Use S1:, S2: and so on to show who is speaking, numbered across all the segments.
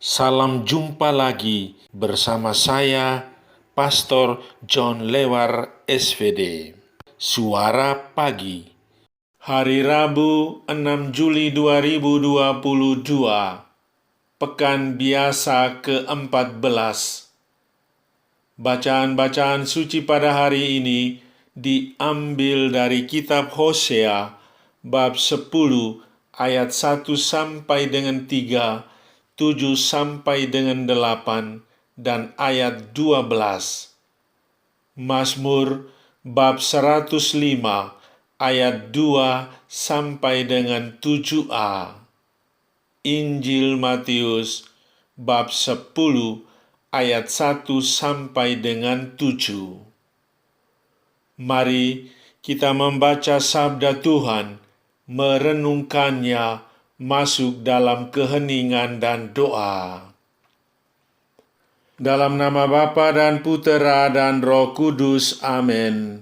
S1: Salam jumpa lagi bersama saya, Pastor John Lewar SVD. Suara Pagi. Hari Rabu 6 Juli 2022. Pekan biasa ke-14. Bacaan-bacaan suci pada hari ini diambil dari kitab Hosea bab 10 ayat 1 sampai dengan 3, 7 sampai dengan 8, dan ayat 12. Mazmur bab 105 ayat 2 sampai dengan 7a. Injil Matius bab 10 ayat 1 sampai dengan 7. Mari kita membaca sabda Tuhan, merenungkannya, masuk dalam keheningan dan doa. Dalam nama Bapa dan Putera dan Roh Kudus, amin.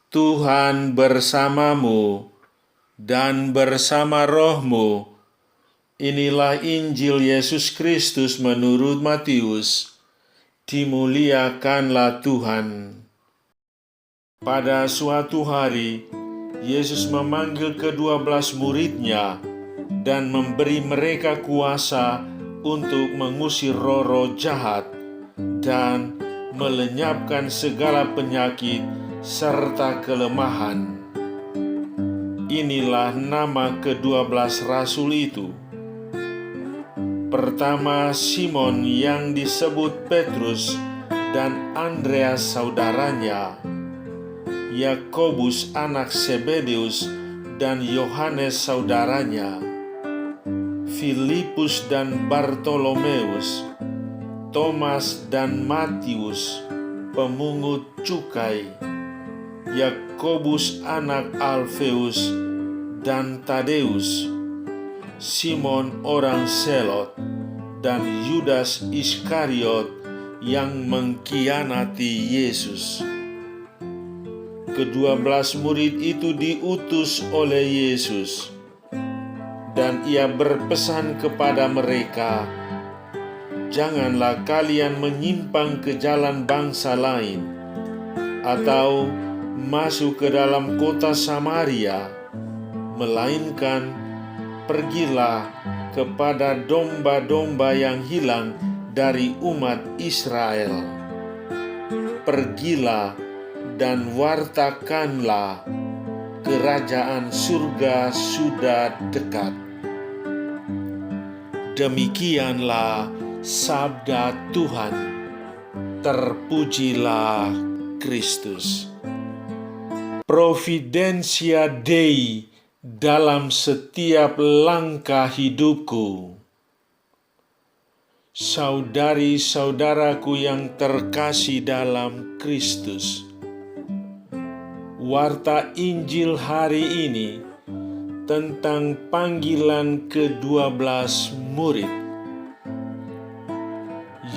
S1: Tuhan bersamamu dan bersama rohmu. Inilah Injil Yesus Kristus menurut Matius. Dimuliakanlah Tuhan. Pada suatu hari, Yesus memanggil ke-12 murid-Nya dan memberi mereka kuasa untuk mengusir roh-roh jahat dan melenyapkan segala penyakit serta kelemahan. Inilah nama ke-12 rasul itu. Pertama, Simon yang disebut Petrus dan Andreas saudaranya, Yakobus anak Zebedeus dan Yohanes saudaranya, Filipus dan Bartolomeus, Thomas dan Matius, pemungut cukai, Yakobus anak Alfeus dan Tadeus, Simon orang Selot, dan Yudas Iskariot yang mengkhianati Yesus. Ke-12 murid itu diutus oleh Yesus, dan ia berpesan kepada mereka, "Janganlah kalian menyimpang ke jalan bangsa lain, atau masuk ke dalam kota Samaria, melainkan pergilah kepada domba-domba yang hilang dari umat Israel. Pergilah dan wartakanlah, kerajaan surga sudah dekat." Demikianlah sabda Tuhan. Terpujilah Kristus. Providentia Dei dalam setiap langkah hidupku. Saudari-saudaraku yang terkasih dalam Kristus, warta Injil hari ini tentang panggilan ke-12 murid.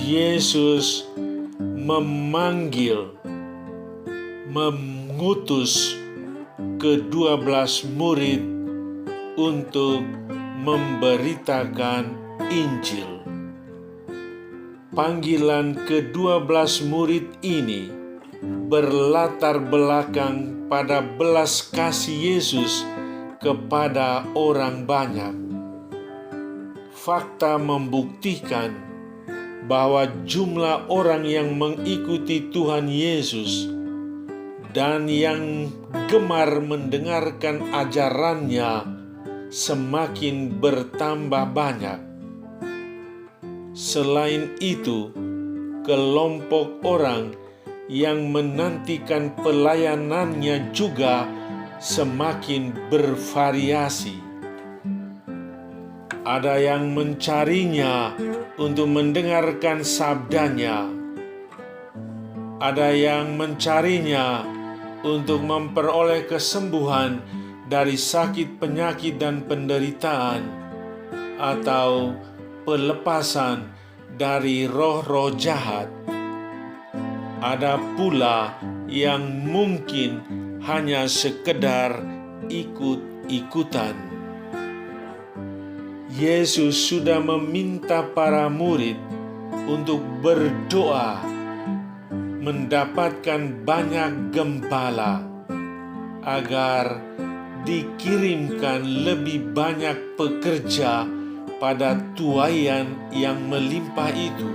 S1: Yesus mengutus ke-12 murid untuk memberitakan Injil. Panggilan ke-12 murid ini berlatar belakang pada belas kasih Yesus kepada orang banyak. Fakta membuktikan bahwa jumlah orang yang mengikuti Tuhan Yesus dan yang gemar mendengarkan ajarannya semakin bertambah banyak. Selain itu, kelompok orang yang menantikan pelayanannya juga semakin bervariasi. Ada yang mencarinya untuk mendengarkan sabdanya. Ada yang mencarinya untuk memperoleh kesembuhan dari sakit, penyakit, dan penderitaan, atau pelepasan dari roh-roh jahat. Ada pula yang mungkin hanya sekedar ikut-ikutan. Yesus sudah meminta para murid untuk berdoa mendapatkan banyak gembala agar dikirimkan lebih banyak pekerja pada tuaian yang melimpah itu.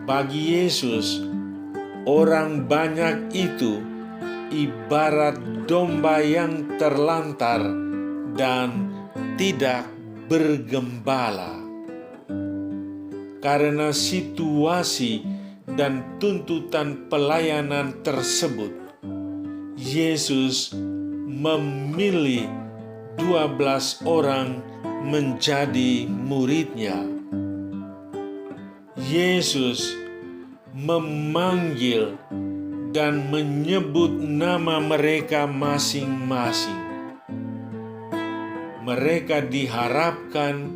S1: Bagi Yesus, orang banyak itu ibarat domba yang terlantar dan tidak bergembala. Karena situasi dan tuntutan pelayanan tersebut, Yesus memilih 12 orang menjadi murid-Nya. Yesus memanggil dan menyebut nama mereka masing-masing. Mereka diharapkan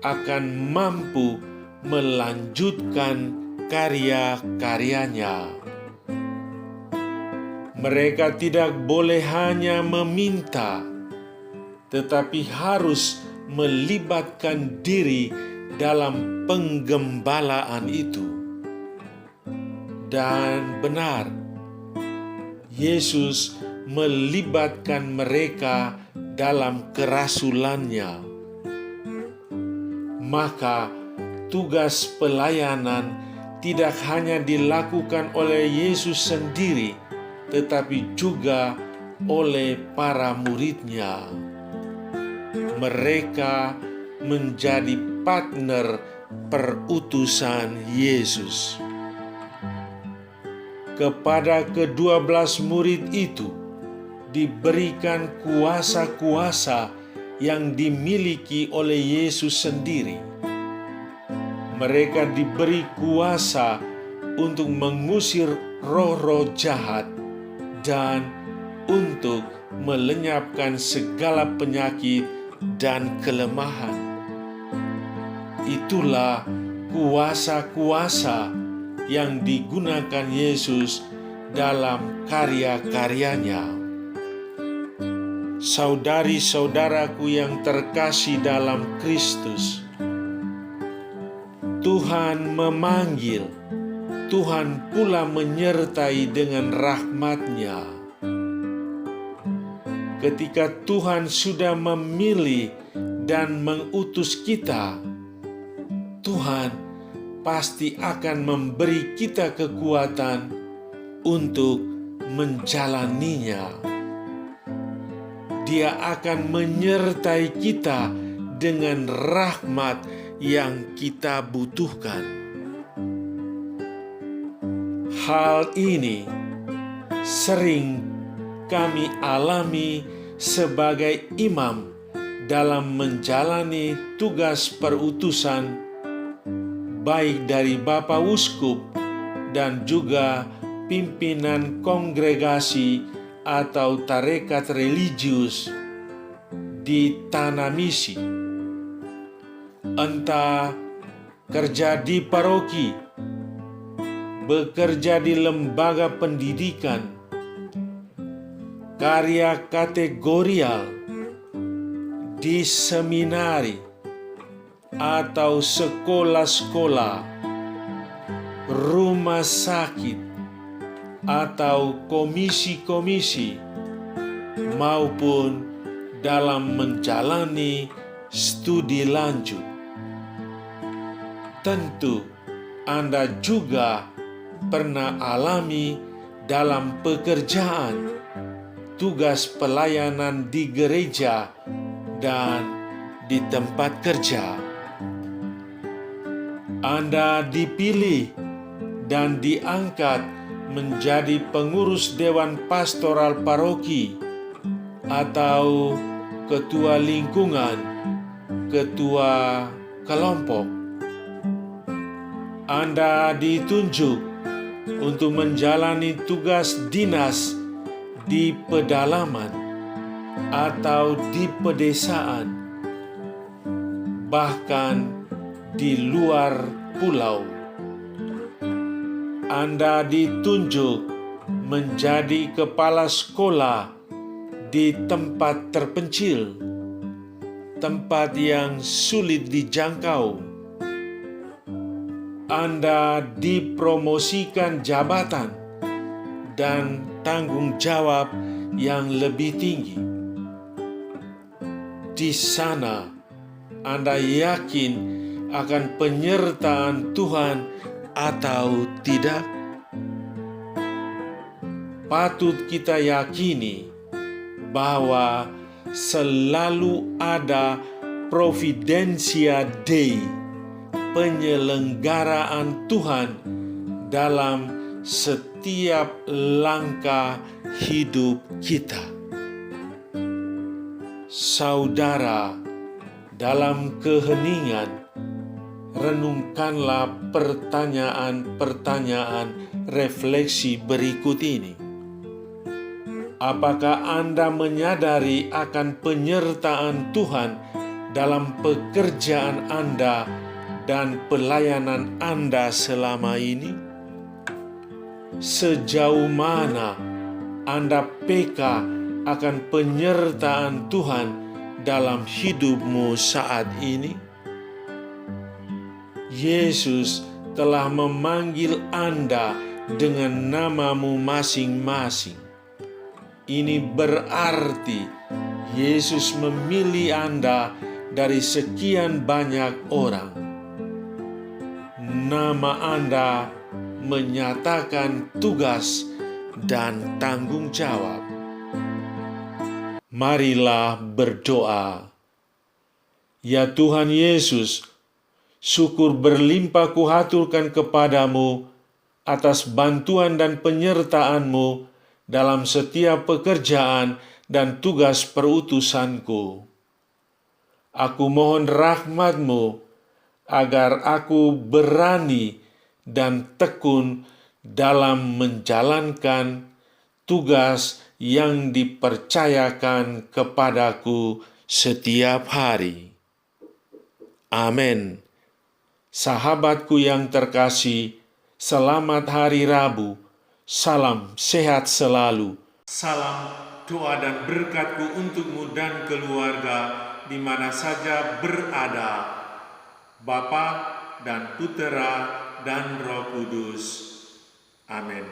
S1: akan mampu melanjutkan karya-karyanya. Mereka tidak boleh hanya meminta, tetapi harus melibatkan diri dalam penggembalaan itu. Dan benar, Yesus melibatkan mereka dalam kerasulannya. Maka tugas pelayanan tidak hanya dilakukan oleh Yesus sendiri, tetapi juga oleh para murid-Nya. Mereka menjadi partner perutusan Yesus. Kepada ke-12 murid itu diberikan kuasa-kuasa yang dimiliki oleh Yesus sendiri. Mereka diberi kuasa untuk mengusir roh-roh jahat dan untuk melenyapkan segala penyakit dan kelemahan. Itulah kuasa-kuasa yang digunakan Yesus dalam karya-karyanya. Saudari-saudaraku yang terkasih dalam Kristus, Tuhan memanggil, Tuhan pula menyertai dengan rahmat-Nya. Ketika Tuhan sudah memilih dan mengutus kita, Tuhan pasti akan memberi kita kekuatan untuk menjalaninya. Dia akan menyertai kita dengan rahmat yang kita butuhkan. Hal ini sering kami alami sebagai imam dalam menjalani tugas perutusan, baik dari Bapak Uskup dan juga pimpinan kongregasi atau tarekat religius di tanah misi. Entah kerja di paroki, bekerja di lembaga pendidikan, karya kategorial, di seminari, atau sekolah-sekolah, rumah sakit, atau komisi-komisi, maupun dalam menjalani studi lanjut. Tentu Anda juga pernah alami dalam pekerjaan, tugas pelayanan di gereja, dan di tempat kerja. Anda dipilih dan diangkat menjadi pengurus dewan pastoral paroki atau ketua lingkungan, ketua kelompok. Anda ditunjuk untuk menjalani tugas dinas di pedalaman atau di pedesaan, bahkan di luar pulau. Anda ditunjuk menjadi kepala sekolah di tempat terpencil, tempat yang sulit dijangkau. Anda dipromosikan jabatan dan tanggung jawab yang lebih tinggi. Di sana, Anda yakin akan penyertaan Tuhan atau tidak? Patut kita yakini bahwa selalu ada Providentia Dei, penyelenggaraan Tuhan dalam setiap langkah hidup kita. Saudara, dalam keheningan, renungkanlah pertanyaan-pertanyaan refleksi berikut ini. Apakah Anda menyadari akan penyertaan Tuhan dalam pekerjaan Anda dan pelayanan Anda selama ini? Sejauh mana Anda peka akan penyertaan Tuhan dalam hidupmu saat ini? Yesus telah memanggil Anda dengan namamu masing-masing. Ini berarti Yesus memilih Anda dari sekian banyak orang. Nama Anda menyatakan tugas dan tanggung jawab. Marilah berdoa. Ya Tuhan Yesus, syukur berlimpah kuhaturkan kepadamu atas bantuan dan penyertaan-Mu dalam setiap pekerjaan dan tugas perutusanku. Aku mohon rahmat-Mu agar aku berani dan tekun dalam menjalankan tugas yang dipercayakan kepadaku setiap hari. Amin. Sahabatku yang terkasih, selamat hari Rabu. Salam sehat selalu. Salam doa dan berkatku untukmu dan keluarga di mana saja berada. Bapa dan Putera dan Roh Kudus. Amin.